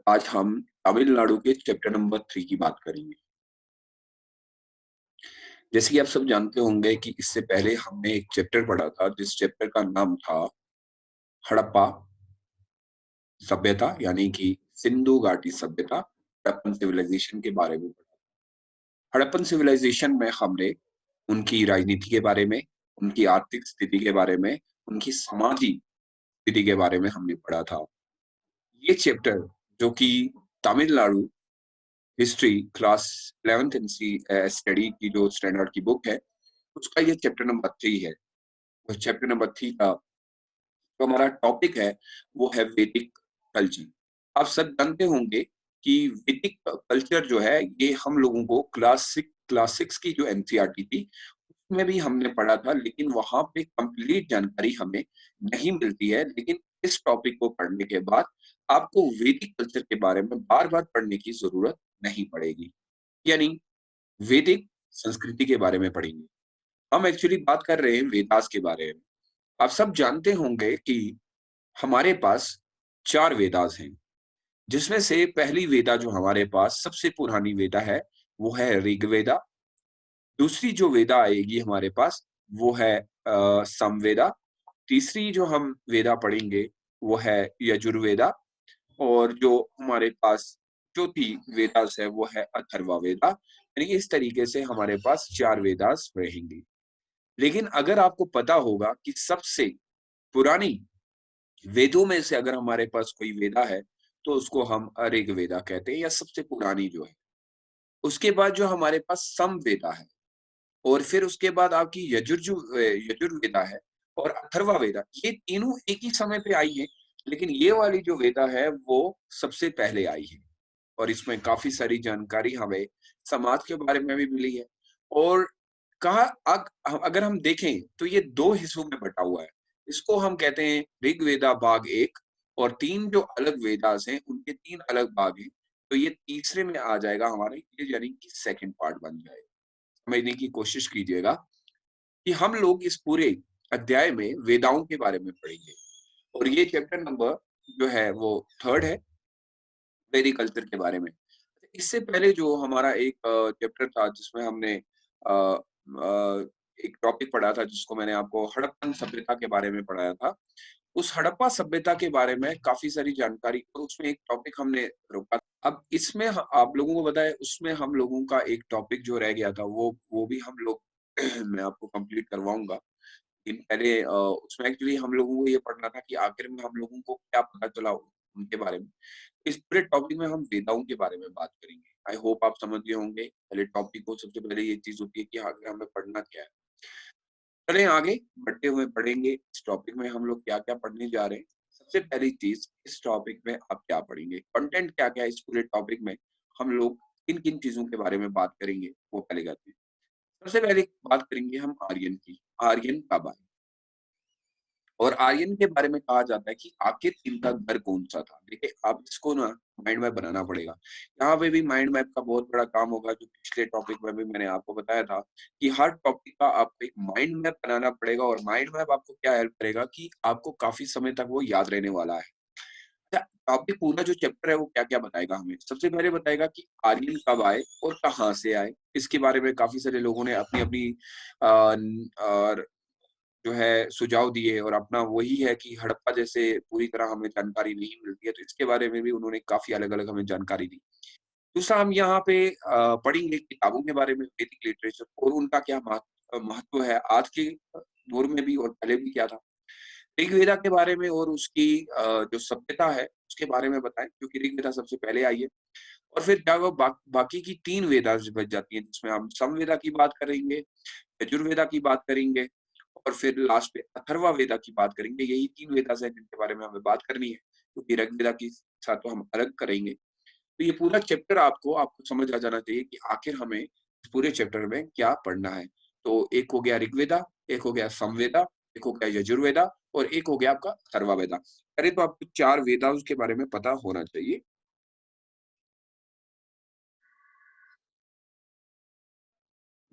आज हम तमिलनाडु के चैप्टर नंबर 3 की बात करेंगे। जैसे कि आप सब जानते होंगे कि इससे पहले हमने एक चैप्टर पढ़ा था, जिस चैप्टर का नाम था हड़प्पा सभ्यता यानी कि सिंधु घाटी सभ्यता, हड़प्पन सिविलाइजेशन के बारे में पढ़ा। हड़प्पन सिविलाइजेशन में हमने उनकी राजनीति के बारे में, उनकी आर्थिक स्थिति के बारे में, उनकी सामाजिक स्थिति के बारे में हमने पढ़ा था। ये चैप्टर जो कि Tamil Nadu history class 11th NC study की जो स्टैंडर्ड की बुक है, उसका ये चैप्टर नंबर 3 है। और चैप्टर नंबर 3 का जो हमारा टॉपिक है, वो है वैदिक कल्चर। आप सब जानते होंगे कि वैदिक कल्चर जो है, ये हम लोगों को क्लास 6 की जो एनसीईआरटी थी, उसमें भी हमने पढ़ा था, लेकिन वहाँ पे कंप्लीट जानकारी हमें नहीं मिलती है। लेकिन इस टॉपिक को पढ़ने के बाद आपको वैदिक कल्चर के बारे में बार-बार पढ़ने की ज़रूरत नहीं पड़ेगी। यानी वैदिक संस्कृति के बारे में पढ़ेंगे। हम एक्चुअली बात कर रहे हैं वेदास के बारे में। आप सब जानते होंगे कि हमारे पास 4 वेदास हैं, जिसमें से पहली वेदा जो हमारे पास सबसे पुरानी वेदा है, वो है ऋग्वेदा। दूसरी जो वेदा आएगी हमारे पास, वो है सामवेदा। तीसरी जो हम वेदा पढ़ेंगे, वो है यजुर्वेदा। और जो हमारे पास चौथी वेदास है, वो है अथर्वा वेदा। यानी इस तरीके से हमारे पास 4 वेदास रहेंगी। लेकिन अगर आपको पता होगा कि सबसे पुरानी वेदों में से अगर हमारे पास कोई वेदा है, तो उसको हम ऋग्वेदा कहते हैं या सबसे पुरानी जो है। उसके बाद जो हमारे पास समवेदा है और फिर उसके बाद आपकी यजुर्वेदा है और अथर्वा वेदा। ये तीनों एक ही समय पे आई हैं, लेकिन ये वाली जो वेदा है, वो सबसे पहले आई है। और इसमें काफ़ी सारी जानकारी हमें समाज के बारे में भी मिली है। और कहा अगर हम देखें तो ये 2 हिस्सों में बँटा हुआ है। इसको हम कहते हैं ऋग्वेदा भाग 1 और 3 जो अलग वेदास हैं, उनके 3 अलग भाग हैं। तो ये तीसरे में आ जाएगा हमारे, ये यानी कि सेकंड पार्ट बन जाएगा। समझने की कोशिश कीजिएगा कि हम लोग इस पूरे अध्याय में वेदाओं के बारे में पढ़ेंगे और ये चैप्टर नंबर जो है वो 3rd है, वेदिकल्चर के बारे में। इससे पहले जो हमारा एक चैप्टर था जिसमें हमने एक टॉपिक पढ़ा था जिसको मैंने आपको हड़प्पन सभ्यता के बारे में पढ़ाया था। उस हड़प्पा सभ्यता के बारे में काफ़ी सारी जानकारी और उसमें एक टॉपिक हमने रोका। अब इसमें ह आप लोगों को पता है उसमें हम लोगों का एक टॉपिक जो रह गया था वो भी हम लोग मैं आपको कंप्लीट करवाऊँगा। लेकिन पहले उसमें एक्चुअली हम लोगों को ये पढ़ना था कि आखिर में हम लोगों को क्या पता चला उनके बारे में। इस पूरे टॉपिक में हम वेदाओं के बारे में बात करेंगे। आई होप आप समझ गए होंगे। पहले टॉपिक को सबसे पहले ये चीज़ होती है कि आगे हमें पढ़ना क्या है। चलें आगे बढ़ते हुए पढ़ेंगे इस टॉपिक में हम लोग क्या-क्या पढ़ने जा रहे हैं। सबसे पहली चीज़ इस टॉपिक में आप क्या पढ़ेंगे? कंटेंट क्या-क्या है इस पूरे टॉपिक में? हम लोग किन-किन चीज़ों के बारे में बात करेंगे, वो पहले करते हैं। सबसे पहले बात करेंगे हम आर्यन की। आर्यन कब आए? और आर्यन के बारे में कहा जाता है कि आखिर इनका घर कौन-सा था? देखिए, आप इसको ना माइंड मैप बनाना पड़ेगा। यहाँ पे भी माइंड मैप का बहुत बड़ा काम होगा, जो पिछले टॉपिक में भी मैंने आपको बताया था कि हर टॉपिक का आपको एक माइंड मैप बनाना पड़ेगा और माइंड मैप आपको क्या हेल्प करेगा कि आपको काफ़ी समय तक वो याद रहने वाला है। अच्छा, टॉपिक पूरा जो चैप्टर है, वो क्या-क्या बताएगा हमें? सबसे पहले बताएगा कि आर्यन कब आए और कहाँ से आए? इसके बारे में काफ़ी सारे लोगों ने अपनी-अपनी और जो है सुझाव दिए और अपना वही है कि हड़प्पा जैसे पूरी तरह हमें जानकारी नहीं मिलती है, तो इसके बारे में भी उन्होंने काफ़ी अलग-अलग हमें जानकारी दी। दूसरा हम यहाँ पे पढ़ेंगे किताबों के बारे में, वैदिक लिटरेचर और उनका क्या महत्व है आज के दौर में भी और पहले भी क्या था। ऋग्वेदा के बारे में और उसकी जो सभ्यता है, उसके बारे में बताएँ क्योंकि ऋग्वेदा सबसे पहले आई है। और फिर क्या हुआ बाकी की 3 वेदास बच जाती हैं, जिसमें हम समवेदा की बात करेंगे, यजुर्वेदा की बात करेंगे और फिर लास्ट पे अथर्वा वेदा की बात करेंगे। यही 3 वेदास हैं जिनके बारे में हमें बात करनी है, क्योंकि ऋग्वेदा के साथ तो हम अलग करेंगे। तो ये पूरा चैप्टर आपको समझ आ जाना चाहिए कि आखिर हमें इस पूरे चैप्टर में क्या पढ़ना है। तो एक हो गया ऋग्वेदा, एक हो गया समवेदा, एक हो गया यजुर्वेदा और एक हो गया आपका अथर्वा वेदा। अरे तो आपको 4 वेदास के बारे में पता होना चाहिए।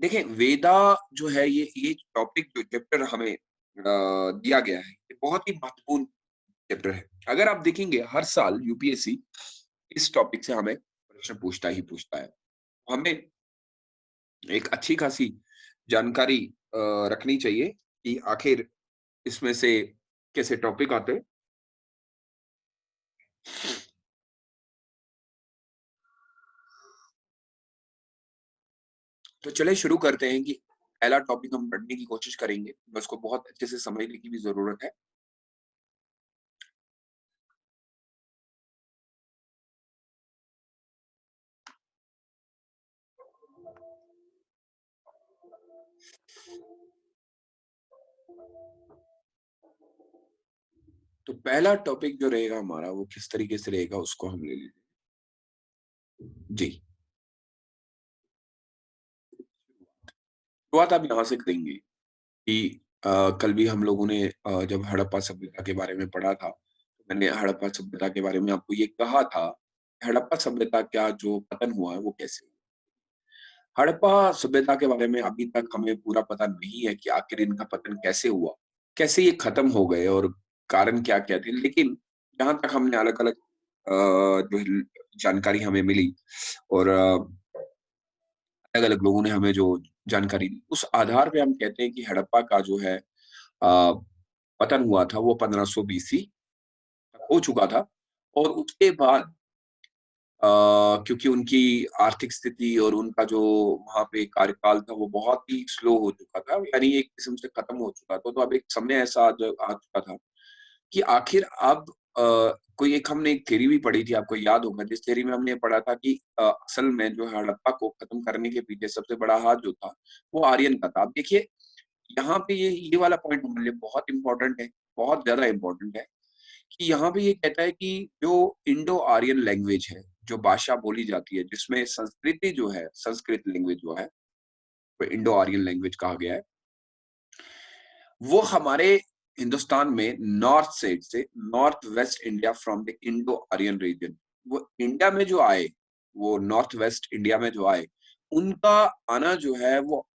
देखिए, वेदा जो है ये टॉपिक जो चैप्टर हमें दिया गया है, ये बहुत ही महत्वपूर्ण चैप्टर है। अगर आप देखेंगे हर साल यूपीएससी इस टॉपिक से हमें प्रश्न पूछता ही पूछता है। हमें एक अच्छी खासी जानकारी रखनी चाहिए कि आखिर इसमें से कैसे टॉपिक आते हैं। तो चलिए शुरू करते हैं कि पहला टॉपिक हम पढ़ने की कोशिश करेंगे। बस उसको बहुत अच्छे से समझने की भी ज़रूरत है। तो पहला टॉपिक जो रहेगा हमारा वो किस तरीके से रहेगा उसको हम ले लेते हैं। जी, शुरुआत आप यहाँ से करेंगे कि कल भी हम लोगों ने जब हड़प्पा सभ्यता के बारे में पढ़ा था, तो मैंने हड़प्पा सभ्यता के बारे में आपको ये कहा था, हड़प्पा सभ्यता का जो पतन हुआ है वो कैसे हुआ? हड़प्पा सभ्यता के बारे में अभी तक हमें पूरा पता नहीं है कि आखिर इनका पतन कैसे हुआ? कैसे ये खत्म हो गए और कारण क्या-क्या थे? लेकिन जहाँ तक हमने अलग-अलग जो है जानकारी हमें मिली और अलग-अलग लोगों ने हमें जो जानकारी दी, उस आधार पे हम कहते हैं कि हड़प्पा का जो है पतन हुआ था वो 1500 बीसी तक हो चुका था और उसके बाद क्योंकि उनकी आर्थिक स्थिति और उनका जो वहाँ पे कार्यकाल था वो बहुत ही स्लो हो चुका था, यानी एक किस्म से खत्म हो चुका था। तो अब एक समय ऐसा आ चुका था कि आखिर अब कोई एक हमने एक थ्योरी भी पढ़ी थी, आपको याद होगा, जिस थ्योरी में हमने पढ़ा था कि असल में जो है हड़प्पा को खत्म करने के पीछे सबसे बड़ा हाथ जो था, वो आर्यन का था। अब देखिए, यहाँ पे ये वाला पॉइंट हमारे लिए बहुत इम्पोर्टेंट है, बहुत ज़्यादा इम्पोर्टेंट है कि यहाँ पे ये कहता है कि जो इंडो आर्यन लैंग्वेज है, जो भाषा बोली जाती है, जिसमें संस्कृति जो है, संस्कृत लैंग्वेज जो है, वो इंडो आर्यन लैंग्वेज कहा गया है। वो हमारे हिंदुस्तान में नॉर्थ साइड से north west India from the Indo Aryan region, वो इंडिया में जो आए, वो नॉर्थ वेस्ट इंडिया में जो आए, उनका आना जो है वो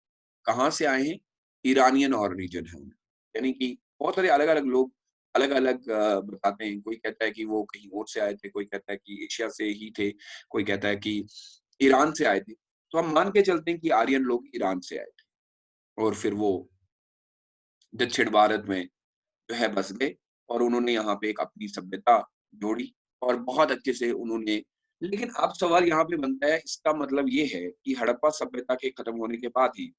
कहाँ से आए हैं? ईरानियन और रीजन है उनका। यानी कि बहुत सारे अलग-अलग लोग अलग-अलग बताते हैं। कोई कहता है कि वो कहीं और से आए थे, कोई कहता है कि एशिया से ही थे, कोई कहता है कि ईरान से आए थे। तो हम मान के चलते हैं कि आर्यन लोग ईरान से आए थे और फिर वो दक्षिण भारत में जो है बस गए और उन्होंने यहाँ पे एक अपनी सभ्यता जोड़ी और बहुत अच्छे से उन्होंने, लेकिन अब सवाल यहाँ पे बनता है, इसका मतलब ये है कि हड़प्पा सभ्यता के खत्म होने के बाद ही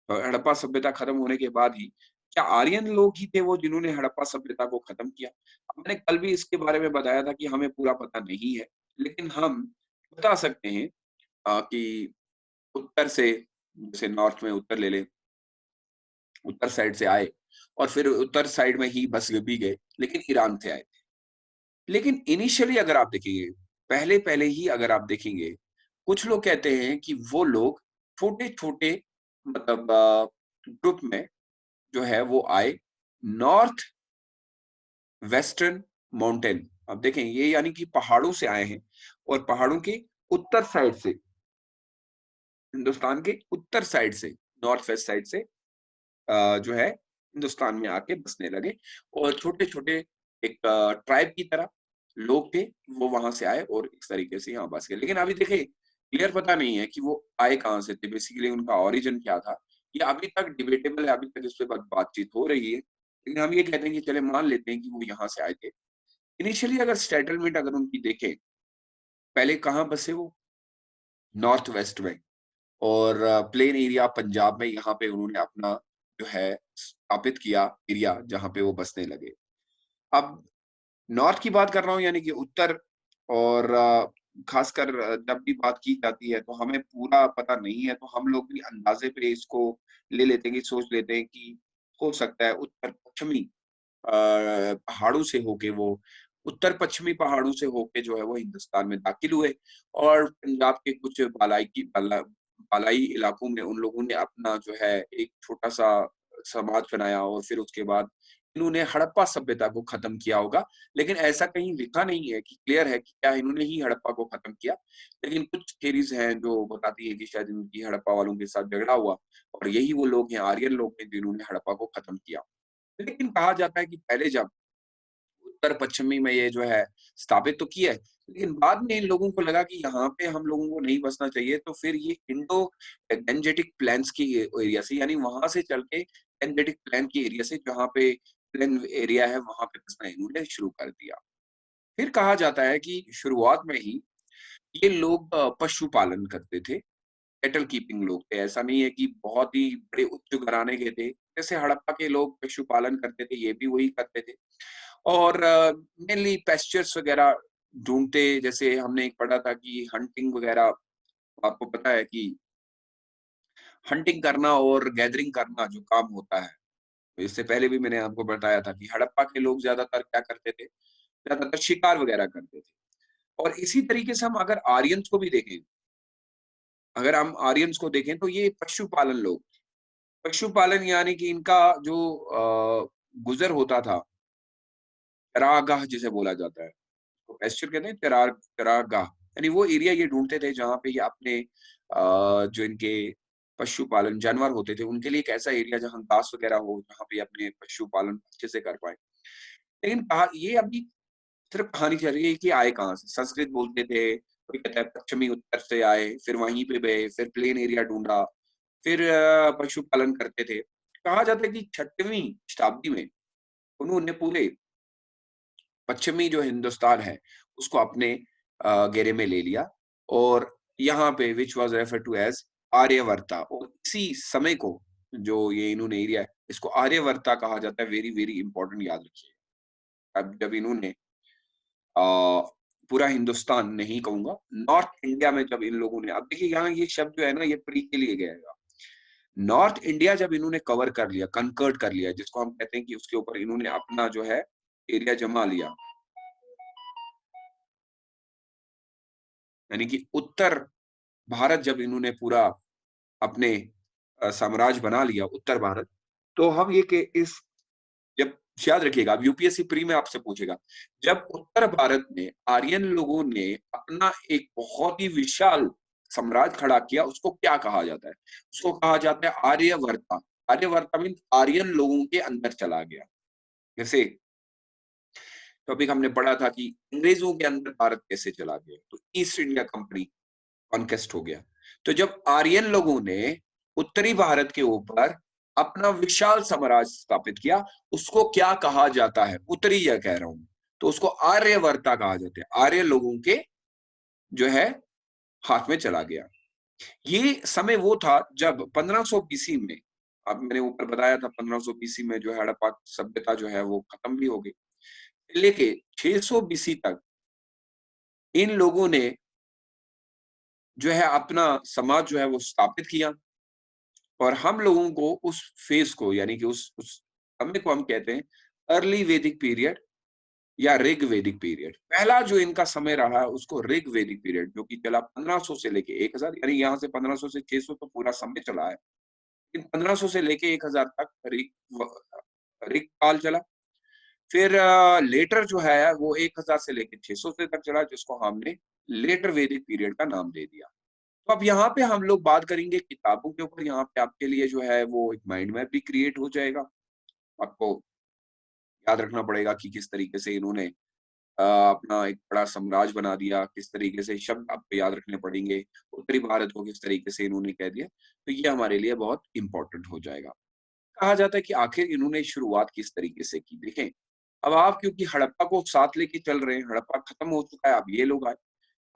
हड़प्पा सभ्यता खत्म होने के बाद ही क्या आर्यन लोग ही थे वो जिन्होंने हड़प्पा सभ्यता को खत्म किया? अब मैंने कल भी इसके बारे में बताया था कि हमें पूरा पता नहीं है, लेकिन हम बता सकते हैं कि उत्तर से, जैसे नॉर्थ में उत्तर ले लें, उत्तर साइड से आए और फिर उत्तर साइड में ही बस भी गए, लेकिन ईरान से आए। लेकिन इनिशियली अगर आप देखेंगे, पहले-पहले ही अगर आप देखेंगे, कुछ लोग कहते हैं कि वो लोग छोटे-छोटे मतलब ग्रुप में जो है वो आए नॉर्थ वेस्टर्न माउंटेन। अब देखें ये यानी कि पहाड़ों से आए हैं और पहाड़ों के उत्तर साइड से, हिंदुस्तान के उत्तर साइड से, नॉर्थ वेस्ट साइड से जो है हिंदुस्तान में आके बसने लगे और छोटे-छोटे एक ट्राइब की तरह लोग थे, वो वहाँ से आए और इस तरीके से यहाँ बस गए। लेकिन अभी देखिए क्लियर पता नहीं है कि वो आए कहाँ से थे, बेसिकली उनका ओरिजिन क्या था? ये अभी तक डिबेटेबल है, अभी तक इस पे बातचीत हो रही है। लेकिन हम ये कहते हैं कि चलिए मान लेते हैं कि वो यहाँ से आए थे। इनिशियली अगर सेटलमेंट अगर उनकी देखें, पहले कहाँ बसे वो? नॉर्थ वेस्ट में और प्लेन एरिया पंजाब में, यहाँ पे उन्होंने अपना जो है स्थापित किया एरिया जहाँ पे वो बसने लगे। अब नॉर्थ की बात कर रहा हूँ, यानी कि उत्तर और खासकर जब भी बात की जाती है तो हमें पूरा पता नहीं है, तो हम लोग भी अंदाज़े पे इसको ले लेते हैं कि सोच लेते हैं कि हो सकता है उत्तर पश्चिमी पहाड़ों से होके वो, उत्तर पश्चिमी पहाड़ों से होके जो है वो हिंदुस्तान में दाखिल हुए और पंजाब के कुछ बालाई इलाकों में उन लोगों ने अपना जो है एक छोटा-सा समाज बनाया और फिर उसके बाद इन्होंने हड़प्पा सभ्यता को खत्म किया होगा। लेकिन ऐसा कहीं लिखा नहीं है कि क्लियर है कि क्या इन्होंने ही हड़प्पा को खत्म किया। लेकिन कुछ थ्योरीज़ हैं जो बताती है कि शायद इनकी हड़प्पा वालों के साथ झगड़ा हुआ और यही वो लोग हैं, आर्यन लोग हैं जिन्होंने हड़प्पा को खत्म किया। लेकिन कहा जाता है कि पहले जब उत्तर-पश्चिमी में ये जो है स्थापित तो किया है, लेकिन बाद में इन लोगों को लगा कि यहाँ पे हम लोगों को नहीं बसना चाहिए, तो फिर ये इंडो गैंजेटिक प्लेन्स की एरिया से, यानी वहाँ से चल के गैंजेटिक प्लेन की एरिया से, जहाँ पे प्लेन एरिया है, वहाँ पे बसना इन्होंने शुरू कर दिया। फिर कहा जाता है कि शुरुआत में ही ये लोग पशुपालन करते थे, कैटल कीपिंग लोग थे। ऐसा नहीं है कि बहुत ही बड़े उच्च घराने के थे। जैसे हड़प्पा के लोग पशुपालन करते थे, ये भी वही करते थे। और मेनली पेस्चर्स वगैरह ढूँढते, जैसे हमने एक पढ़ा था कि हंटिंग वगैरह, आपको पता है कि हंटिंग करना और गैदरिंग करना जो काम होता है, तो इससे पहले भी मैंने आपको बताया था कि हड़प्पा के लोग ज़्यादातर क्या करते थे, ज़्यादातर शिकार वगैरह करते थे। और इसी तरीके से हम अगर आर्यन्स को भी देखें, अगर हम आर्यन्स को देखें तो ये पशुपालन लोग, पशुपालन यानी कि इनका जो गुज़र होता था, चरागाह जिसे बोला जाता है। तो पैस्चर कहते हैं, चरागाह, यानी वो एरिया ये ढूँढते थे जहाँ पे ये अपने जो इनके पशुपालन जानवर होते थे, उनके लिए एक ऐसा एरिया जहाँ घास वगैरह हो, जहाँ पे अपने पशुपालन अच्छे से कर पाएँ। लेकिन कहा ये अभी सिर्फ़ कहानी चल रही है कि आए कहाँ से? संस्कृत बोलते थे, कोई कहता है पश्चिमी उत्तर से आए, फिर वहीं पे गए, फिर प्लेन एरिया ढूँढा, फिर पशुपालन करते थे। कहा जाता है कि 6वीं शताब्दी में उन्होंने पूरे पश्चिमी जो हिंदुस्तान है, उसको अपने घेरे में ले लिया, और यहाँ पे which was referred to as Aryavarta, और इसी समय को जो ये इन्होंने एरिया है, इसको आर्यवर्ता कहा जाता है। वेरी, वेरी इम्पोर्टेंट, याद रखिए। अब जब इन्होंने अ, पूरा हिंदुस्तान नहीं कहूँगा, नॉर्थ इंडिया में जब इन लोगों ने, अब देखिए यहाँ ये शब्द जो है ना, ये प्री के लिए गया है। नॉर्थ इंडिया जब इन्होंने कवर कर लिया, कन्कर्ड कर लिया, जिसको हम कहते हैं कि उसके ऊपर इन्होंने अपना जो है एरिया जमा लिया, यानी कि उत्तर भारत जब इन्होंने पूरा अपने साम्राज्य बना लिया, उत्तर भारत, तो हम ये कि इस जब याद रखिएगा, अब यूपीएससी प्री में आपसे पूछेगा, जब उत्तर भारत में आर्यन लोगों ने अपना एक बहुत ही विशाल साम्राज्य खड़ा किया, उसको क्या कहा जाता है? उसको कहा जाता है आर्यवर्ता। आर्यवर्ता मीन्स आर्यन लोगों के अंदर चला गया। जैसे टॉपिक हमने पढ़ा था कि अंग्रेजों के अंदर भारत कैसे चला गया, तो ईस्ट इंडिया कंपनी कॉन्क्वेस्ट हो गया। तो जब आर्यन लोगों ने उत्तरी भारत के ऊपर अपना विशाल साम्राज्य स्थापित किया, उसको क्या कहा जाता है? उत्तरी या कह रहा हूं, तो उसको आर्यवर्ता कहा जाता है। आर्य लोगों के जो है हाथ में चला गया। ये समय वो था जब 1500 बीसी में, अब मैंने ऊपर बताया था 1500 बीसी में जो है हड़प्पा सभ्यता जो है वो खत्म भी हो गई। लेके 600 बीसी तक इन लोगों ने जो है अपना समाज जो है वो स्थापित किया, और हम लोगों को उस फेज को, यानी कि उस समय को हम कहते हैं अर्ली वैदिक पीरियड या ऋग वैदिक पीरियड। पहला जो इनका समय रहा है उसको ऋग वैदिक पीरियड, जो कि चला 1500 से लेके 1000, यानी यहाँ से 1500 से 600 तो पूरा समय चला है, लेकिन 1500 से लेके 1000 तक ऋग काल चला। फिर लेटर जो है वो 1000 से लेके 600 से तक चला, जिसको हमने लेटर वैदिक पीरियड का नाम दे दिया। तो अब यहाँ पे हम लोग बात करेंगे किताबों के ऊपर। यहाँ पे आपके लिए जो है वो एक माइंड मैप भी क्रिएट हो जाएगा। आपको याद रखना पड़ेगा कि किस तरीके से इन्होंने अपना एक बड़ा साम्राज्य बना दिया, किस तरीके से शब्द आपको याद रखने पड़ेंगे, उत्तरी भारत को किस तरीके से इन्होंने कह दिया, तो ये हमारे लिए बहुत इम्पोर्टेंट हो जाएगा। कहा जाता है कि आखिर इन्होंने शुरुआत किस तरीके से की। देखें, अब आप क्योंकि हड़प्पा को साथ लेके चल रहे हैं, हड़प्पा खत्म हो चुका है, अब ये लोग आए।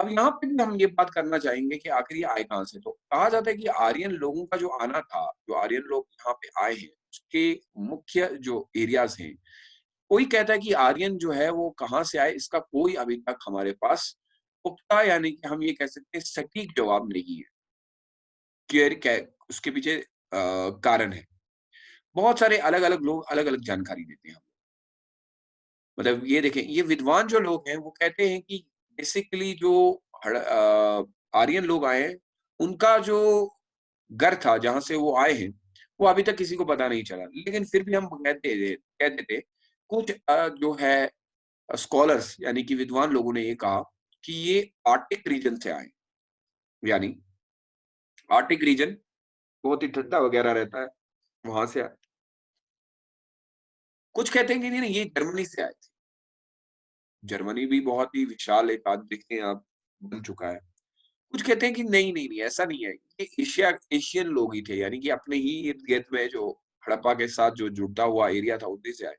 अब यहाँ पे भी हम ये बात करना चाहेंगे कि आखिर ये आए कहाँ से? तो कहा जाता है कि आर्यन लोगों का जो आना था, जो आर्यन लोग यहाँ पे आए हैं, उसके मुख्य जो एरियाज़ हैं, कोई कहता है कि आर्यन जो है वो कहाँ से आए, इसका कोई अभी तक हमारे पास पुख्ता, यानी कि हम ये कह सकते हैं सटीक जवाब नहीं है। क्लियर कै उसके पीछे कारण है। बहुत सारे अलग-अलग लोग अलग-अलग जानकारी देते हैं। मतलब ये देखें, ये विद्वान जो लोग हैं वो कहते हैं कि बेसिकली जो आर्यन लोग आए हैं, उनका जो घर था जहाँ से वो आए हैं, वो अभी तक किसी को पता नहीं चला। लेकिन फिर भी हम कहते थे कुछ जो है स्कॉलर्स, यानी कि विद्वान लोगों ने ये कहा कि ये आर्टिक रीजन से आए। यानी आर्टिक रीजन बहुत ही ठंडा वगैरह रहता है, वहाँ से आए। कुछ कहते हैं कि नहीं, नहीं ये जर्मनी से आए थे। जर्मनी भी बहुत ही विशाल एक आज देखते हैं आप बन चुका है। कुछ कहते हैं कि नहीं, नहीं, नहीं ऐसा नहीं है। ये एशियन लोग ही थे यानी कि अपने ही इर्द-गिर्द में जो हड़प्पा के साथ जो जुड़ता हुआ एरिया था उन्हीं से आए।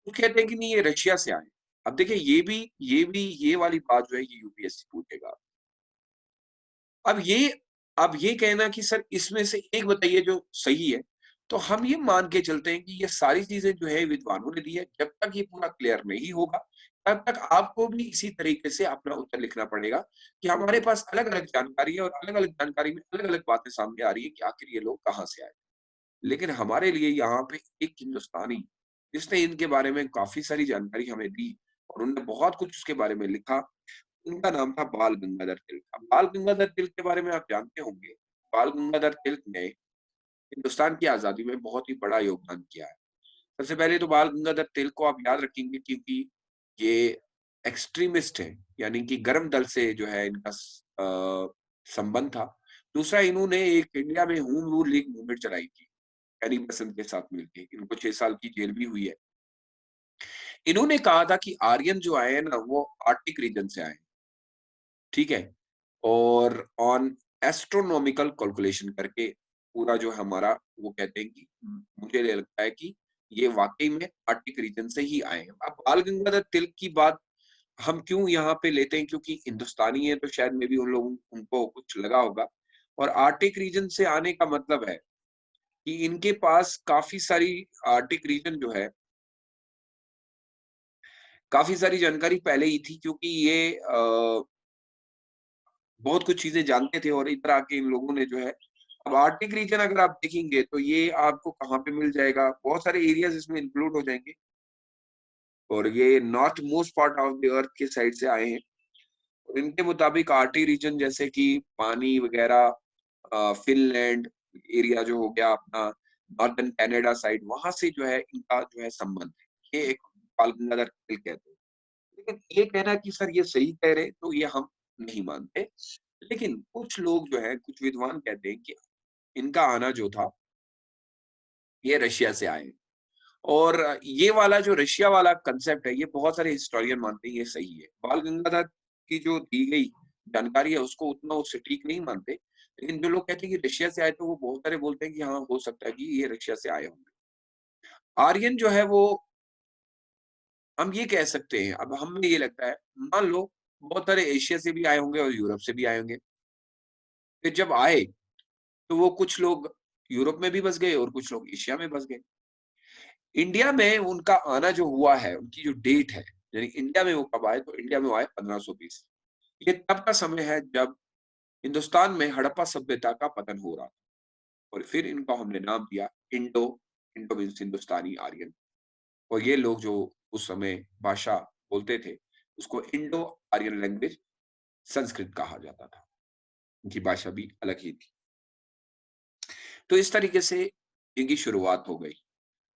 कुछ कहते हैं कि नहीं ये रशिया से आए। अब देखिए ये वाली बात जो है ये यूपीएससी पूछेगा। अब ये अब ये कहना कि सर इसमें से एक बताइए जो सही है, तो हम ये मान के चलते हैं कि ये सारी चीज़ें जो है विद्वानों ने दी है, जब तक ये पूरा क्लियर नहीं होगा, तब तक आपको भी इसी तरीके से अपना उत्तर लिखना पड़ेगा कि हमारे पास अलग-अलग जानकारी है और अलग-अलग जानकारी में अलग-अलग बातें सामने आ रही है कि आखिर ये लोग कहाँ से आए। लेकिन हमारे लिए यहाँ पे एक हिंदुस्तानी, जिसने इनके बारे में काफ़ी सारी जानकारी हमें दी और उन्होंने बहुत कुछ उसके बारे में लिखा, उनका नाम था बाल गंगाधर तिलक। अब बाल गंगाधर तिलक के बारे में आप जानते होंगे, बाल गंगाधर तिलक ने हिंदुस्तान की आज़ादी में बहुत ही बड़ा योगदान किया है। सबसे पहले तो बाल गंगाधर तिलक को आप याद रखेंगे क्योंकि ये एक्सट्रीमिस्ट हैं, यानी कि गर्म दल से जो है इनका संबंध था। दूसरा इन्होंने एक इंडिया में होम रूल लीग मूवमेंट चलाई थी, एनी बेसेंट के साथ मिलके। इनको 6 साल की जेल भी हुई है। इन्होंने कहा था कि आर्यन जो आए हैं ना, वो आर्कटिक रीजन से आए हैं, ठीक है? और ऑन एस्ट्रोनॉमिकल कैलकुलेशन करके पूरा जो हमारा वो कहते हैं कि मुझे ये लगता है कि ये वाक़ई में आर्कटिक रीजन से ही आए हैं। अब बाल गंगाधर तिलक की बात हम क्यों यहाँ पे लेते हैं क्योंकि हिंदुस्तानी है तो शायद मे बी उन लोगों उनको कुछ लगा होगा और आर्कटिक रीजन से आने का मतलब है कि इनके पास काफ़ी सारी आर्कटिक रीजन जो है, काफ़ी सारी जानकारी पहले ही थी क्योंकि ये बहुत कुछ चीज़ें जानते थे और इधर आके इन लोगों ने जो है अब आर्कटिक रीजन अगर आप देखेंगे तो ये आपको कहाँ पे मिल जाएगा, बहुत सारे एरियाज़ इसमें इंक्लूड हो जाएँगे और ये north most part of the earth के साइड से आए हैं। और इनके मुताबिक आर्कटिक रीजन जैसे कि पानी वगैरह फ़िनलैंड एरिया जो हो गया अपना, नॉर्दर्न कनाडा साइड वहाँ से जो है इनका जो है संबंध है। ये एक बाल गंगाधर तिलक कहते हैं। लेकिन ये कहना कि सर ये सही कह रहे हैं, तो ये हम नहीं मानते। लेकिन कुछ लोग जो हैं, कुछ विद्वान कहते हैं कि इनका आना जो था, ये रशिया से आए हैं। और ये वाला जो रशिया वाला कांसेप्ट है, ये बहुत सारे हिस्टोरियन मानते हैं ये सही है। बाल गंगाधर की जो दी गई जानकारी है, उसको उतना वो सटीक नहीं मानते। लेकिन जो लोग कहते हैं कि रशिया से आए, तो वो बहुत सारे बोलते हैं कि हाँ, हो सकता है कि ये रशिया से आए होंगे। आर्यन जो है वो हम ये कह सकते हैं, अब हमें ये लगता है, मान लो बहुत सारे एशिया से भी आए होंगे और यूरोप से भी आए होंगे। फिर जब आए, तो वो कुछ लोग यूरोप में भी बस गए और कुछ लोग एशिया में बस गए। इंडिया में उनका आना जो हुआ है, उनकी जो डेट है, यानी इंडिया में वो कब आए, तो इंडिया में वो आए 1520। ये तब का समय है जब हिंदुस्तान में हड़प्पा सभ्यता का पतन हो रहा था और फिर इनको हमने नाम दिया इंडो, इंडो मीन्स हिंदुस्तानी आर्यन। और ये लोग जो उस समय भाषा बोलते थे, उसको इंडो आर्यन लैंग्वेज संस्कृत कहा जाता था। उनकी भाषा भी अलग ही थी। तो इस तरीके से इनकी शुरुआत हो गई।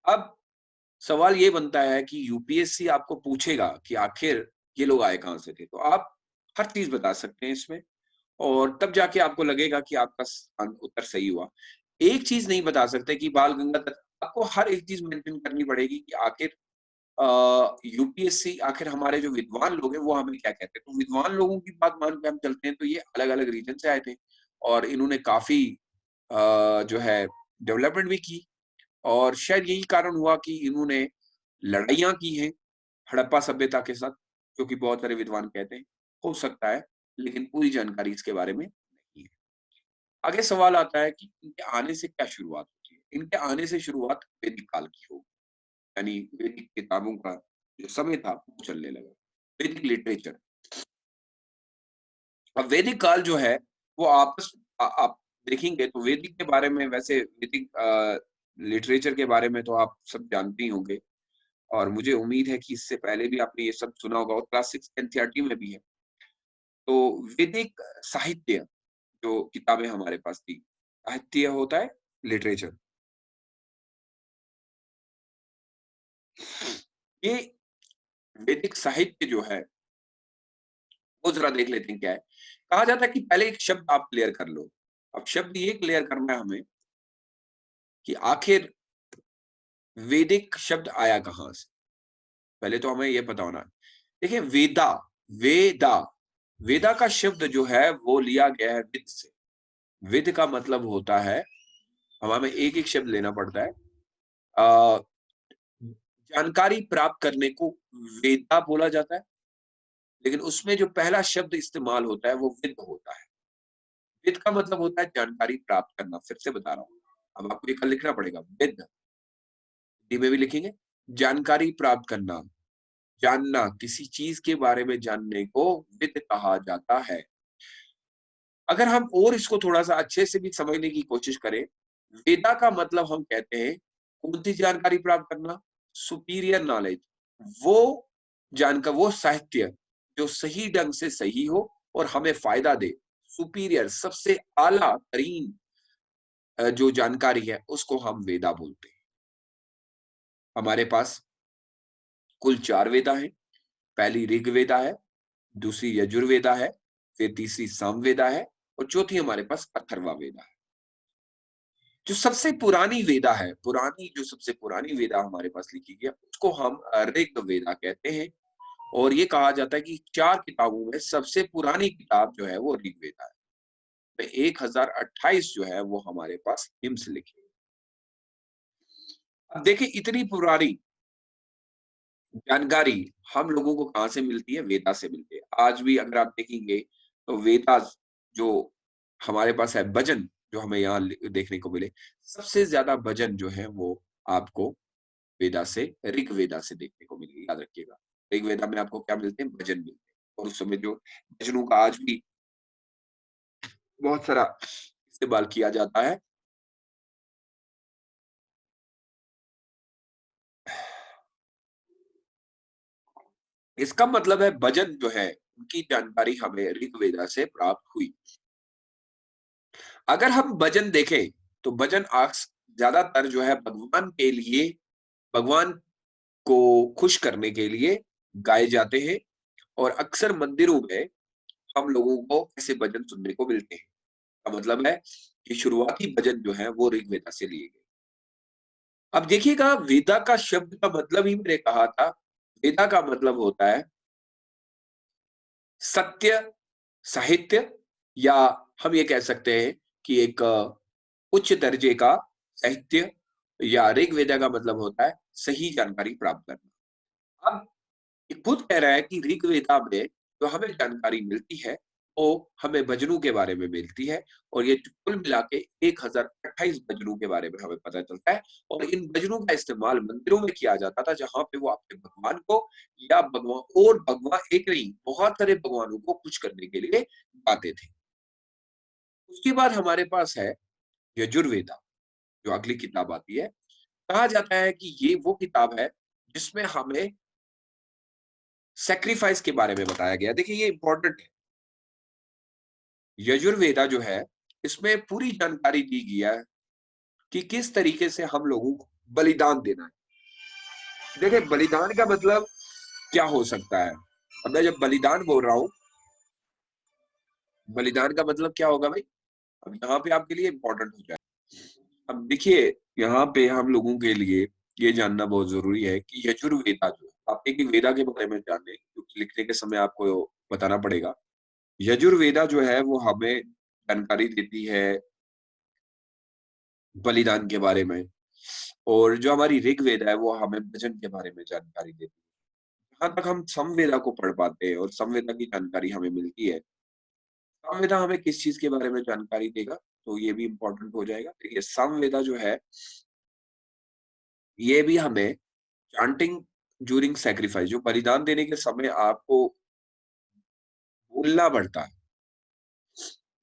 अब सवाल ये बनता है कि यूपीएससी आपको पूछेगा कि आखिर ये लोग आए कहाँ से थे? तो आप हर चीज़ बता सकते हैं इसमें और तब जाके आपको लगेगा कि आपका उत्तर सही हुआ। एक चीज़ नहीं बता सकते कि बाल गंगाधर आपको हर एक चीज़ मेंशन करनी पड़ेगी कि आखिर यूपीएससी आखिर हमारे जो विद्वान लोग हैं वो हमें क्या कहते हैं। तो विद्वान लोगों की बात मान के हम चलते हैं तो ये अलग-अलग रीजन से आए थे और इन्होंने काफ़ी जो है डेवलपमेंट भी की और शायद यही कारण हुआ कि इन्होंने लड़ाइयाँ की हैं हड़प्पा सभ्यता के साथ, जो कि बहुत सारे विद्वान कहते हैं। हो सकता है, लेकिन पूरी जानकारी इसके बारे में नहीं है। आगे सवाल आता है कि इनके आने से क्या शुरुआत होती है? इनके आने से शुरुआत वैदिक काल की होगी, यानी वैदिक किताबों का जो समय था, वो चलने लगा। वैदिक लिटरेचर। अब वैदिक काल जो है, वो आप देखेंगे तो वैदिक के बारे में वैसे वैदिक लिटरेचर के बारे में तो आप सब जानते ही होंगे। और मुझे उम्मीद है कि इससे पहले भी आपने ये सब सुना होगा और क्लास 6 एनसीईआरटी में भी है। तो वैदिक साहित्य जो किताबें हमारे पास थी, साहित्य होता है लिटरेचर। ये वैदिक साहित्य जो है, वो ज़रा देख लेते हैं क्या है। कहा जाता है कि पहले एक शब्द आप क्लियर कर लो। अब शब्द ये क्लियर करना है हमें कि आखिर वैदिक शब्द आया कहाँ से? पहले तो हमें ये पता होना है। देखिए वेदा, वेदा, वेदा का शब्द जो है वो लिया गया है विद से। विद का मतलब होता है, हमें एक-एक शब्द लेना पड़ता है। अ, जानकारी प्राप्त करने को वेदा बोला जाता है, लेकिन उसमें जो पहला शब्द इस्तेमाल होता है वो विद होता है। विद का मतलब होता है जानकारी प्राप्त करना, फिर से बता रहा हूँ। अब आपको ये लिखना पड़ेगा विद, हिंदी में भी लिखेंगे, जानकारी प्राप्त करना, जानना, किसी चीज़ के बारे में जानने को विद कहा जाता है। अगर हम और इसको थोड़ा-सा अच्छे से भी समझने की कोशिश करें, वेदा का मतलब हम कहते हैं, कौन-सी जानकारी प्राप्त करना? Superior knowledge. वो वो साहित्य जो सही ढंग से सही हो और हमें फ़ायदा दे। सुपीरियर सबसे आला तरीन जो जानकारी है, उसको हम वेदा बोलते हैं। हमारे पास कुल 4 वेदा हैं। पहली ऋग्वेदा है, दूसरी यजुर्वेदा है, फिर तीसरी सामवेदा है और चौथी हमारे पास अथर्ववेदा है। जो सबसे पुरानी वेदा है, पुरानी जो सबसे पुरानी वेदा हमारे पास लिखी गई है, उसको हम ऋग्वेदा कहते हैं और ये कहा जाता है कि 4 किताबों में सबसे पुरानी किताब जो है वो ऋग्वेदा है। तो 1028 जो है वो हमारे पास हिम्स से लिखी है। अब देखिए इतनी पुरानी जानकारी हम लोगों को कहाँ से मिलती है? वेदा से मिलती है। आज भी अगर आप देखेंगे तो वेदास जो हमारे पास है भजन जो हमें यहाँ देखने को मिले, सबसे ज्यादा भजन जो है वो आपको वेदा से ऋग्वेदा से देखने को मिलेगी, याद रखिएगा। ऋग्वेदा में आपको क्या मिलते हैं? भजन मिलते हैं और उस समय जो भजनों का आज भी बहुत सारा इस्तेमाल किया जाता है। इसका मतलब है भजन जो है, उनकी जानकारी हमें ऋग्वेदा से प्राप्त हुई। अगर हम भजन देखें, तो भजन ज्यादातर जो है भगवान के लिए, भगवान को खुश करने के लिए गाए जाते हैं और अक्सर मंदिरों में हम लोगों को ऐसे भजन सुनने को मिलते हैं। का मतलब है कि शुरुआती भजन जो है वो ऋग्वेदा से लिए गए। अब देखिएगा वेदा का शब्द का मतलब ही मैंने कहा था, वेदा का मतलब होता है सत्य, साहित्य या हम ये कह सकते हैं कि एक उच्च दर्जे का साहित्य या ऋग्वेदा का मतलब होता है सही जानकारी प्राप्त करना। अब ये खुद कह रहा है कि ऋग्वेदा में जो हमें जानकारी मिलती है, वो हमें भजनों के बारे में मिलती है और ये कुल मिला के 1028 भजनों के बारे में हमें पता चलता है और इन भजनों का इस्तेमाल मंदिरों में किया जाता था, जहाँ पे वो अपने भगवान को या भगवान एक नहीं, बहुत सारे भगवानों को खुश करने के लिए गाते थे। उसके बाद हमारे पास है यजुर्वेदा, जो अगली किताब आती है। कहा जाता है कि ये वो किताब है जिसमें हमें सैक्रिफाइस के बारे में बताया गया है। देखिए ये इंपॉर्टेंट है। यजुर्वेदा जो है, इसमें पूरी जानकारी दी गई है कि किस तरीके से हम लोगों को बलिदान देना है। देखिए बलिदान का मतलब क्या हो सकता है? अब मैं जब बलिदान बोल रहा हूँ, बलिदान का मतलब क्या होगा भाई? अब यहाँ पे आपके लिए इंपॉर्टेंट हो जाए। अब देखिए, यहाँ पे हम लोगों के लिए ये जानना बहुत ज़रूरी है कि यजुर्वेदा जो है, आप एक एक वेदा के बारे में जानें, क्योंकि लिखने के समय आपको बताना पड़ेगा। यजुर्वेदा जो है वो हमें जानकारी देती है बलिदान के बारे में और जो हमारी ऋग्वेदा है वो हमें भजन के बारे में जानकारी देती है। जहाँ तक हम समवेदा को पढ़ पाते हैं और समवेदा की जानकारी हमें मिलती है, समवेदा हमें किस चीज़ के बारे में जानकारी देगा, तो ये भी इम्पोर्टेंट हो जाएगा। देखिए समवेदा जो है, ये भी हमें चांटिंग ड्यूरिंग सैक्रिफाइस, जो बलिदान देने के समय आपको बोलना पड़ता है,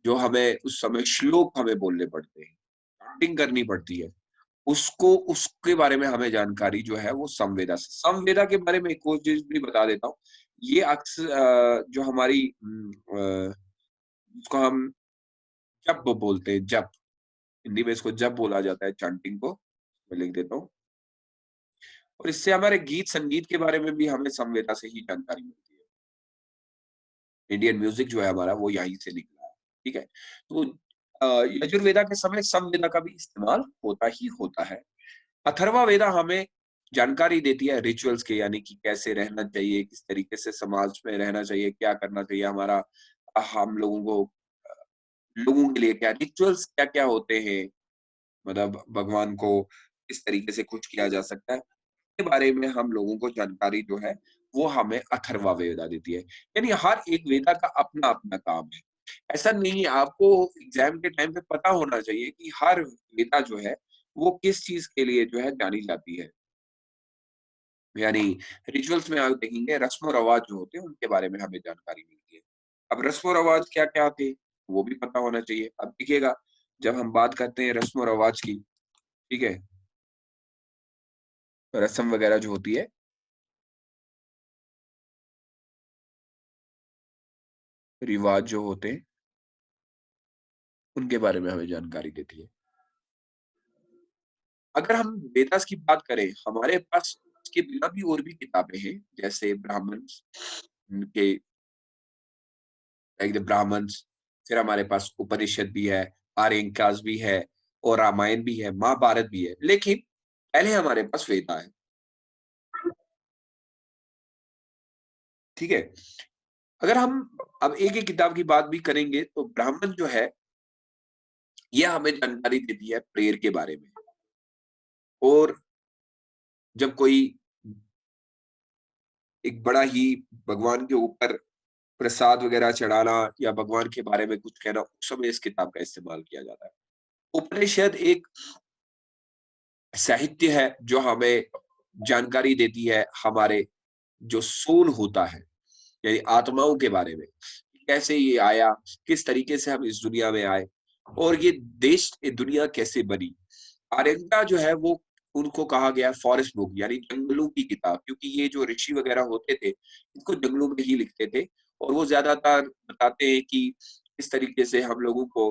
जो हमें उस समय श्लोक हमें बोलने पड़ते हैं, चांटिंग करनी पड़ती है, उसको उसके बारे में हमें जानकारी जो है वो समवेदा से। समवेदा के बारे में एक और चीज़ भी बता देता हूँ। ये जो हमारी जिसको हम जप बोलते हैं, जप, हिंदी में इसको जप बोला जाता है चांटिंग को, मैं लिख देता हूँ। और इससे हमारे गीत-संगीत के बारे में भी हमें समवेदा से ही जानकारी मिलती है। इंडियन म्यूज़िक जो है हमारा वो यहीं से निकला है, ठीक है? तो यजुर्वेदा के समय समवेदा का भी इस्तेमाल होता ही होता है। अथर्ववेदा हमें जानकारी देती है रिचुअल्स के, यानी कि कैसे रहना चाहिए, किस तरीके से समाज में रहना चाहिए, क्या करना चाहिए हमारा, हम लोगों को लोगों के लिए क्या रिचुअल्स क्या-क्या होते हैं, मतलब भगवान को किस तरीके से खुश किया जा सकता है, के बारे में हम लोगों को जानकारी जो है, वो हमें अथर्ववेदा वेदा देती है। यानी हर एक वेदा का अपना-अपना काम है। ऐसा नहीं है, आपको एग्ज़ाम के टाइम पे पता होना चाहिए कि हर वेदा जो है, वो किस चीज़ के लिए जो है जानी जाती है। यानी रिचुअल्स में आप देखेंगे रस्म और रवाज जो होते हैं, उनके बारे में हमें जानकारी मिलती है। अब रस्म और रवाज क्या-क्या थे, वो भी पता होना चाहिए। अब देखिएगा, जब हम बात करते हैं रस्म और रवाज की, ठीक है? रस्म वगैरह जो होती है, रिवाज जो होते हैं, उनके बारे में हमें जानकारी देती है। अगर हम वेदास की बात करें, हमारे पास इसके बिना भी और भी किताबें हैं, जैसे ब्राह्मण्स के लाइक द ब्राह्मण्स, फिर हमारे पास उपनिषद भी है, आर्यकास भी है और रामायण भी है, महाभारत भी है। लेकिन पहले हमारे पास वेदा है, ठीक है? अगर हम अब एक-एक किताब की बात भी करेंगे, तो ब्राह्मण जो है, ये हमें जानकारी देती है प्रेयर के बारे में। और जब कोई एक बड़ा ही भगवान के ऊपर प्रसाद वगैरह चढ़ाना या भगवान के बारे में कुछ कहना, उस समय इस किताब का इस्तेमाल किया जाता है। उपनिषद एक साहित्य है जो हमें जानकारी देती है हमारे जो सोल होता है, यानी आत्माओं के बारे में। कैसे ये आया, किस तरीके से हम इस दुनिया में आए और ये दुनिया कैसे बनी। आर्यका जो है वो उनको कहा गया फॉरेस्ट बुक, यानी जंगलों की किताब, क्योंकि ये जो ऋषि वगैरह होते थे, इनको जंगलों में ही लिखते थे और वो ज़्यादातर बताते हैं कि किस तरीके से हम लोगों को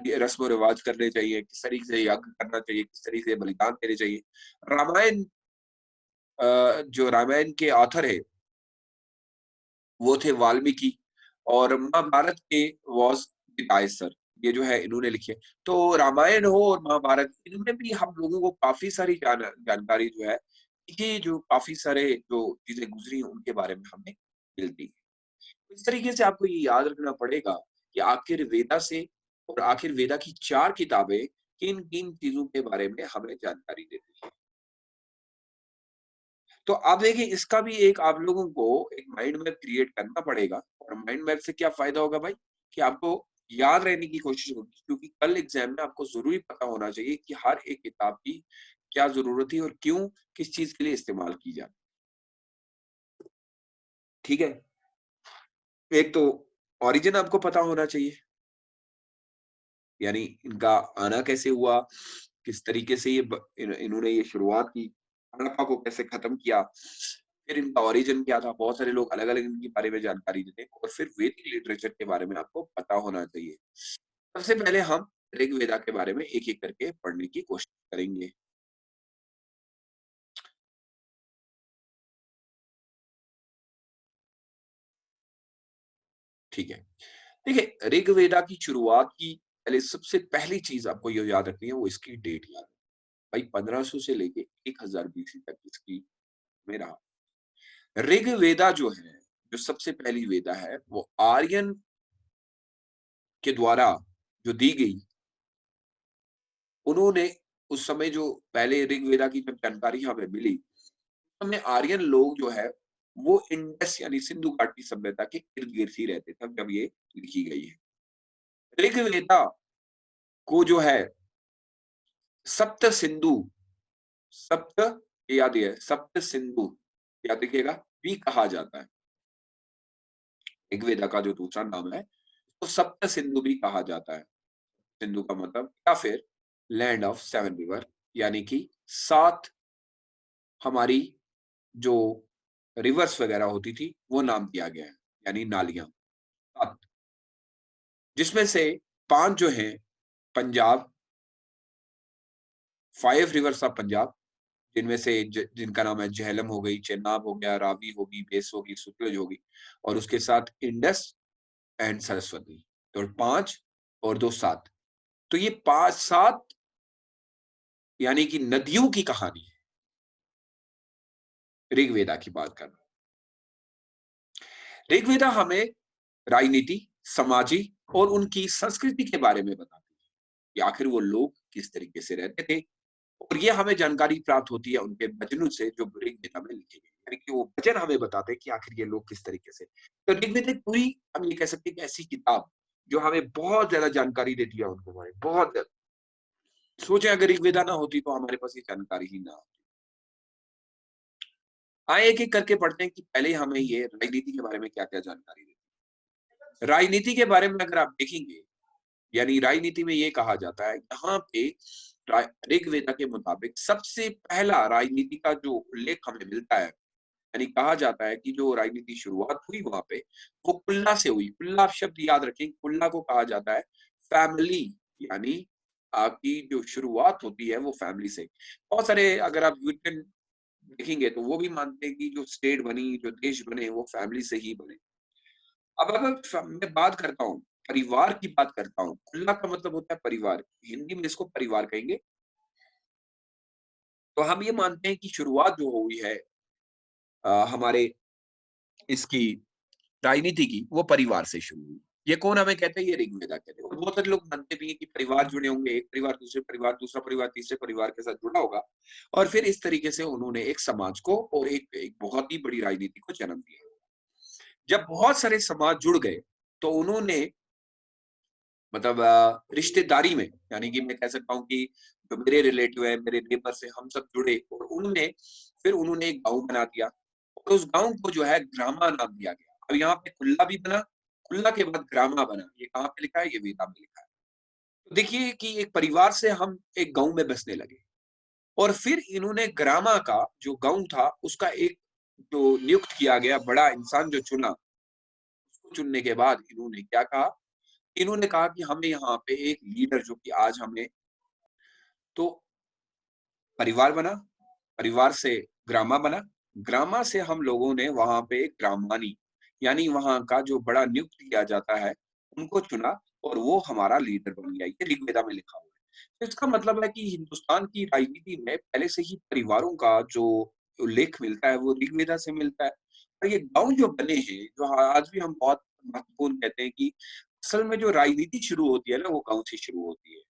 ये रस्म-रिवाज करने चाहिए, किस तरीके से यज्ञ करना चाहिए, किस तरीके से बलिदान देने चाहिए। रामायण जो रामायण के ऑथर है, वो थे वाल्मीकि और महाभारत के वाज़ व्यासर। ये जो है इन्होंने लिखे। तो रामायण हो और महाभारत, इनमें भी हम लोगों को काफ़ी सारी जानकारी जो है, ये जो काफ़ी सारे जो चीज़ें गुज़री हैं, उनके बारे में हमें मिलती है। इस तरीके से आपको ये याद रखना पड़ेगा कि आखिर वेदा से और आखिर वेदा की 4 किताबें किन-किन चीज़ों के बारे में हमें जानकारी देती हैं। तो आप देखिए, इसका भी एक आप लोगों को एक माइंड मैप क्रिएट करना पड़ेगा और माइंड मैप से क्या फ़ायदा होगा भाई, कि आपको याद रहने की कोशिश होगी, क्योंकि कल एग्ज़ाम में आपको ज़रूरी पता होना चाहिए कि हर एक किताब की क्या ज़रूरत है और क्यों, किस चीज़ के लिए इस्तेमाल की जाए। ठीक है? एक तो ओरिजिन आपको पता होना चाहिए, यानी इनका आना कैसे हुआ, किस तरीके से इन्होंने ये शुरुआत की, हड़प्पा को कैसे खत्म किया, फिर इनका ओरिजिन क्या था, बहुत सारे लोग अलग-अलग इनके बारे में जानकारी देते हैं और फिर वैदिक लिटरेचर के बारे में आपको पता होना चाहिए। सबसे पहले हम ऋग्वेदा के बारे में एक-एक करके पढ़ने की कोशिश करेंगे, ठीक है? देखिए, ऋग्वेदा की शुरुआत की पहले सबसे पहली चीज़ आपको ये याद रखनी है, वो इसकी डेट याद। भाई 1500 से लेके 1000 बीसी तक इसकी में रहा। ऋग्वेदा जो है, जो सबसे पहली वेदा है, वो आर्यन के द्वारा जो दी गई, उन्होंने उस समय जो पहले ऋग्वेदा की जब जानकारी हमें मिली, उस समय आर्यन लोग जो है, वो इंडस यानी सिंधु घाटी सभ्यता के इर्द-गिर्द ही रहते थे, जब ये लिखी गई है। ऋग्वेदा को जो है सप्त सिंधु, सप्त ये याद है, सप्त सिंधु याद रखिएगा, भी कहा जाता है। ऋग्वेदा का जो दूसरा नाम है, तो सप्त सिंधु भी कहा जाता है। सिंधु का मतलब, या फिर लैंड ऑफ सेवन रिवर, यानी कि 7 हमारी जो रिवर्स वगैरह होती थी, वो नाम दिया गया है, यानी नालियाँ 7, जिसमें से 5 जो हैं पंजाब, 5 रिवर्स ऑफ पंजाब, जिनमें से जिनका नाम है झेलम हो गई, चेनाब हो गया, रावी होगी, बेस होगी, सतलुज होगी और उसके साथ इंडस एंड सरस्वती। तो 5 और 2 7, तो ये 5 7 यानी कि नदियों की कहानी है। ऋग्वेदा की बात कर रहा हूँ। ऋग्वेदा हमें राजनीति, समाजी और उनकी संस्कृति के बारे में बताती है कि आखिर वो लोग किस तरीके से रहते थे, और ये हमें जानकारी प्राप्त होती है उनके वचनों से जो ऋग्वेदा में लिखे गए। यानी कि वो वचन हमें बताते हैं कि आखिर ये लोग किस तरीके से। तो ऋग्वेद एक पूरी, हम ये कह सकते हैं कि ऐसी किताब जो हमें बहुत ज़्यादा जानकारी देती है उनके बारे में, बहुत ज़्यादा। सोचें अगर ऋग्वेदा ना होती तो हमारे पास ये जानकारी ही ना होती। आइए एक-एक करके पढ़ते हैं कि पहले हमें ये राजनीति के बारे में क्या-क्या जानकारी देती है। राजनीति के बारे में अगर आप देखेंगे, यानी राजनीति में ये कहा जाता है, यहाँ पे रा ऋग्वेदा के मुताबिक सबसे पहला राजनीति का जो उल्लेख हमें मिलता है, यानी कहा जाता है कि जो राजनीति शुरुआत हुई वहाँ पे, वो कुल्ला से हुई। कुल्ला आप शब्द याद रखें, कुल्ला को कहा जाता है फैमिली, यानी आपकी जो शुरुआत होती है वो फैमिली से। बहुत सारे अगर आप यूरोपियन देखेंगे तो वो भी मानते हैं कि जो स्टेट बनी, जो देश बने वो फैमिली से ही बने। अब अगर मैं बात करता हूँ, परिवार की बात करता हूँ, खुला का मतलब होता है परिवार, हिंदी में इसको परिवार कहेंगे। तो हम ये मानते हैं कि शुरुआत जो हुई है हमारे इसकी राजनीति की, वो परिवार से शुरू हुई। ये कौन हमें कहते हैं? ये ऋग्वेदा कहते हैं। और बहुत सारे लोग मानते भी हैं कि परिवार जुड़े होंगे, एक परिवार, दूसरे परिवार, दूसरा परिवार, तीसरे परिवार के साथ जुड़ा होगा, और फिर इस तरीके से उन्होंने एक समाज को और एक एक बहुत ही बड़ी राजनीति को जन्म दिया। जब बहुत सारे समाज जुड़ गए, तो उन्होंने मतलब रिश्तेदारी में, यानी कि मैं कह सकता हूँ कि जो मेरे रिलेटिव है, मेरे नेबर्स हैं, हम सब जुड़े और उनमें फिर उन्होंने एक गाँव बना दिया, और उस गाँव को जो है ग्रामा नाम दिया गया। अब यहाँ पे कुल्ला भी बना, कुल्ला के बाद ग्रामा बना। ये कहाँ पे लिखा है? ये वेदा में लिखा है। तो देखिए कि एक परिवार से हम एक गाँव में बसने लगे, और फिर इन्होंने ग्रामा का जो गाँव था, उसका एक जो नियुक्त किया गया बड़ा इंसान जो चुना, उसको चुनने के बाद इन्होंने क्या कहा? इन्होंने कहा कि हमें यहाँ पे एक लीडर जो कि आज हमें, तो परिवार बना, परिवार से ग्रामा बना, ग्रामा से हम लोगों ने वहाँ पे एक ग्रामानी, यानी वहाँ का जो बड़ा नियुक्त किया जाता है, उनको चुना, और वो हमारा लीडर बन गया। ये ऋग्वेदा में लिखा हुआ है। तो इसका मतलब है कि हिंदुस्तान की राजनीति में पहले से ही परिवारों का जो उल्लेख मिलता है, वो ऋग्वेदा से मिलता है। और ये गाँव जो बने हैं, जो आज भी हम बहुत महत्वपूर्ण कहते हैं कि असल में जो राजनीति शुरू होती है ना, वो गाँव से शुरू होती है।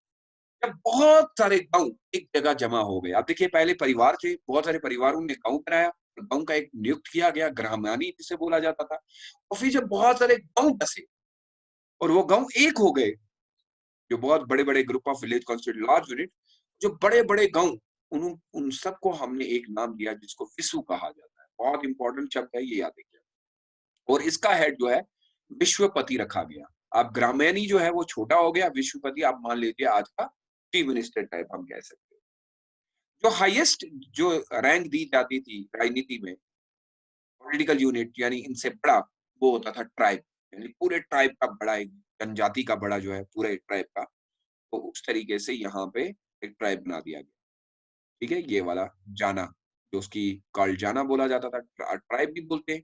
जब बहुत सारे गाँव एक जगह जमा हो गए। अब देखिए पहले परिवार थे, बहुत सारे परिवारों ने गाँव बनाया, गाँव का एक नियुक्त किया गया, ग्रामानी जिसे बोला जाता था। और फिर जब बहुत सारे गाँव बसे और वो गाँव एक हो गए, जो बहुत बड़े-बड़े group of village constitute large unit, जो बड़े-बड़े गाँव, उन उन सबको हमने एक नाम दिया जिसको विश्व कहा जाता है। बहुत इंपॉर्टेंट शब्द है, ये याद रखिए। और इसका हेड जो है विश्वपति रखा गया। अब ग्रामैनी जो है वो छोटा हो गया, विश्वपति आप मान लीजिए आज का चीफ मिनिस्टर टाइप हम कह सकते हैं। जो हाईएस्ट जो रैंक दी जाती थी राजनीति में, पॉलिटिकल यूनिट, यानी इनसे बड़ा, वो होता था ट्राइब, यानी पूरे ट्राइब का बड़ा, एक जनजाति का बड़ा जो है पूरे ट्राइब का, तो उस तरीके से यहाँ पे एक ट्राइब बना दिया गया। ठीक है? ये वाला जाना, जो उसकी कॉल्ड जाना बोला जाता था, ट्राइब भी बोलते हैं।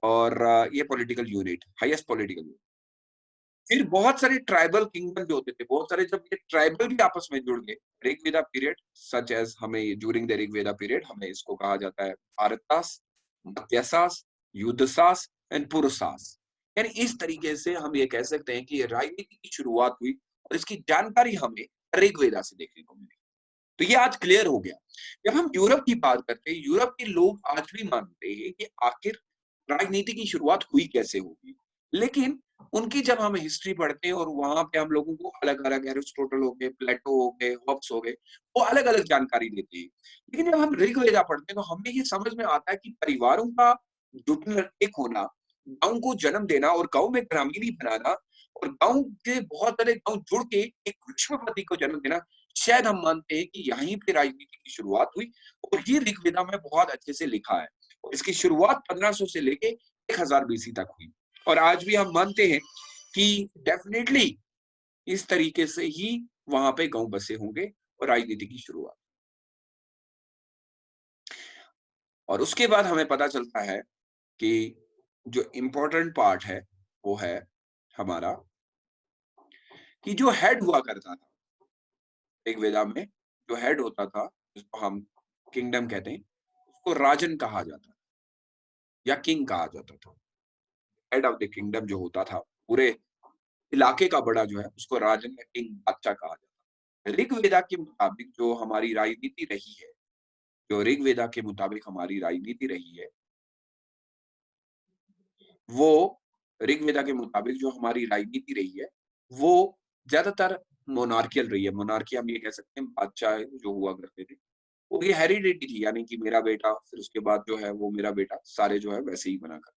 और ये political unit, highest political unit. फिर बहुत सारे ट्राइबल किंगडम जो होते थे, बहुत सारे, जब ये ट्राइबल भी आपस में जुड़ गए, ऋग्वेदा पीरियड सच एज़, हमें ड्यूरिंग द ऋग्वेदा पीरियड हमें इसको कहा जाता है भारतसास, मत्स्यसास, युद्धसास एंड पुरसास। यानी इस तरीके से हम ये कह सकते हैं कि ये राजनीति की शुरुआत हुई, और इसकी जानकारी हमें ऋग्वेदा से देखने को मिली। तो ये आज क्लियर हो गया। जब हम यूरोप की बात करते हैं, यूरोप के लोग आज भी मानते हैं कि आखिर राजनीति की शुरुआत हुई कैसे होगी? लेकिन उनकी जब हम हिस्ट्री पढ़ते हैं और वहाँ पे हम लोगों को अलग-अलग, एरिस्टोटल हो गए, प्लेटो हो गए, हॉब्स हो गए, वो अलग-अलग जानकारी देते हैं। लेकिन जब हम ऋग्वेदा पढ़ते हैं तो हमें ये समझ में आता है कि परिवारों का जुटना, एक होना, गाँव को जन्म देना और गाँव में ग्रामीणी बनाना, और गाँव के बहुत सारे गाँव जुड़ के एक विश्वपति को जन्म देना, शायद हम मानते हैं कि यहीं पे राजनीति की शुरुआत हुई, और ये ऋग्वेदा में बहुत अच्छे से लिखा है। और इसकी शुरुआत 1500 से लेके 1000 बीसी तक हुई, और आज भी हम मानते हैं कि डेफ़िनेटली इस तरीके से ही वहाँ पे गाँव बसे होंगे और राजनीति की शुरुआत। और उसके बाद हमें पता चलता है कि जो इम्पोर्टेंट पार्ट है, वो है हमारा, कि जो हेड हुआ करता था ऋग्वेदा में, जो हेड होता था, जिसको हम किंगडम कहते हैं, उसको राजन कहा जाता था या किंग कहा जाता था। हेड ऑफ द किंगडम जो होता था, पूरे इलाके का बड़ा जो है, उसको राजन या किंग बादशाह कहा जाता था। ऋग्वेदा के मुताबिक जो हमारी राजनीति रही है, जो ऋग्वेदा के मुताबिक हमारी राजनीति रही है, वो ऋग्वेदा के मुताबिक जो हमारी राजनीति रही है, वो ज़्यादातर मोनार्कियल रही है। मोनार्की हम ये कह सकते हैं, बादशाह जो हुआ करते थे। वो ये हेरिडिटी थी, यानी कि मेरा बेटा, फिर उसके बाद जो है वो मेरा बेटा, सारे जो है वैसे ही बना कर।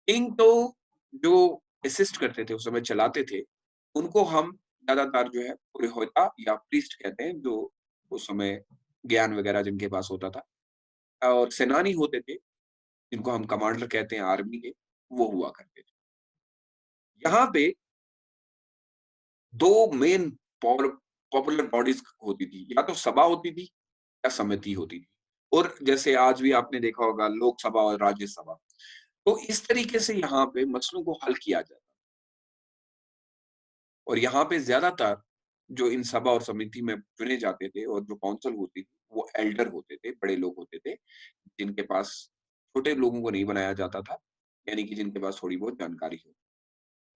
किंग तो जो असिस्ट करते थे, उस समय चलाते थे, उनको हम ज़्यादातर जो है पुरोहिता या प्रीस्ट कहते हैं, जो उस समय ज्ञान वगैरह जिनके पास होता था। और सेनानी होते थे, जिनको हम कमांडर कहते हैं आर्मी के, वो हुआ करते थे। यहाँ पे 2 मेन पॉवर पॉपुलर बॉडीज़ होती थी, या तो सभा होती थी या समिति होती थी। और जैसे आज भी आपने देखा होगा, लोकसभा और राज्यसभा। तो इस तरीके से यहाँ पे मसलों को हल किया जाता है। और यहाँ पे ज़्यादातर जो इन सभा और समिति में चुने जाते थे, और जो काउंसिल होती थी, वो एल्डर होते थे, बड़े लोग होते थे, जिनके पास छोटे लोगों को नहीं बनाया जाता था, यानी कि जिनके पास थोड़ी बहुत जानकारी हो।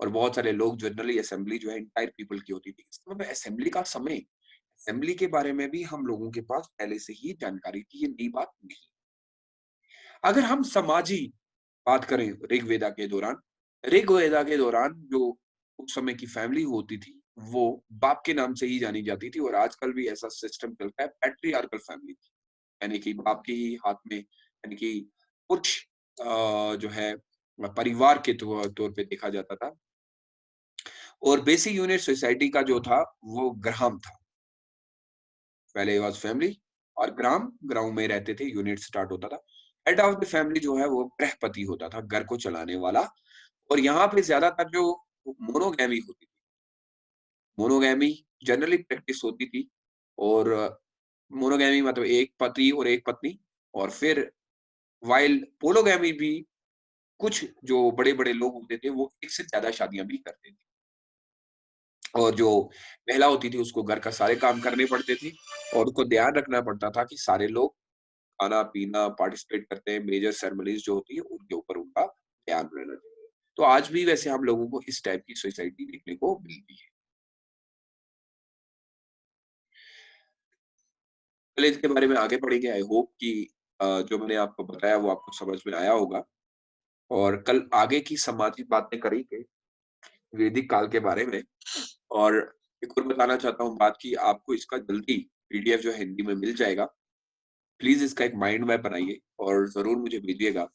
और बहुत सारे लोग, जनरली असेंबली जो है एंटायर पीपल की होती थी। इस समय असेंबली का समय, असेंबली के बारे में भी हम लोगों के पास पहले से ही जानकारी थी, ये नई बात नहीं। अगर हम समाजी बात करें ऋग्वेदा के दौरान जो उस समय की फैमिली होती थी, वो बाप के नाम से ही जानी जाती थी, और आजकल भी ऐसा सिस्टम चलता है, पैट्रियार्कल फैमिली, यानी कि बाप के ही हाथ में, यानी कि कुछ जो है परिवार के तौर पे देखा जाता था। और बेसिक यूनिट सोसाइटी का जो था, वो ग्राम था। पहले वाज़ फैमिली, और गाँव में रहते थे, यूनिट स्टार्ट होता था। हेड ऑफ द फैमिली जो है वो गृहपति होता था, घर को चलाने वाला। और यहाँ पे ज़्यादातर जो मोनोगैमी होती थी, मोनोगैमी जनरली प्रैक्टिस होती थी। और मोनोगैमी मतलब एक पति और एक पत्नी। और फिर व्हाइल पोलोगैमी भी, कुछ जो बड़े-बड़े लोग होते थे, वो एक से ज़्यादा शादियाँ भी करते थे। और जो महिला होती थी, उसको घर का सारे काम करने पड़ते थे, और उसको ध्यान रखना पड़ता था कि सारे लोग खाना-पीना पार्टिसिपेट करते हैं, मेजर सेरेमनीज़ जो होती है, उनके ऊपर उनका ध्यान रहना चाहिए। तो आज भी वैसे हम लोगों को इस टाइप की सोसाइटी देखने को मिलती है। चलिए इसके बारे में आगे बढ़ेंगे। आई होप कि जो मैंने आपको बताया वो आपको समझ में आया होगा। और कल आगे की सामाजिक बातें करेंगे, वैदिक काल के बारे में। और एक और बताना चाहता हूँ बात, कि आपको इसका जल्दी पीडीएफ जो है हिंदी में मिल जाएगा। प्लीज़ इसका एक माइंड मैप बनाइए और ज़रूर मुझे भेजिएगा।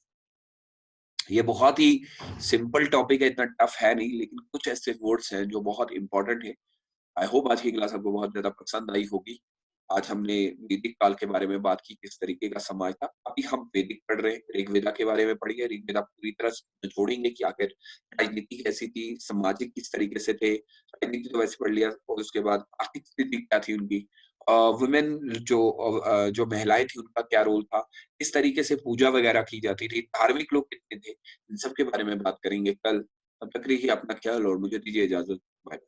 ये बहुत ही सिंपल टॉपिक है, इतना टफ है नहीं, लेकिन कुछ ऐसे वर्ड्स हैं जो बहुत इम्पोर्टेंट है। आई होप आज की क्लास आपको बहुत ज़्यादा पसंद आई होगी। आज हमने वैदिक काल के बारे में बात की, किस तरीके का समाज था। अभी हम वैदिक पढ़ रहे हैं, ऋग्वेदा के बारे में पढ़िए। ऋग्वेदा पूरी तरह से जोड़ेंगे कि आखिर राजनीति कैसी थी, सामाजिक किस तरीके से थे। राजनीति तो वैसे पढ़ लिया, और उसके बाद आर्थिक स्थिति क्या थी उनकी। वुमेन जो महिलाएँ थी, उनका क्या रोल था, किस तरीके से पूजा वगैरह की जाती थी, धार्मिक लोग कितने थे, इन सब के बारे में बात करेंगे कल। तब तक रखिए अपना ख्याल और मुझे दीजिए इजाज़त। बाय।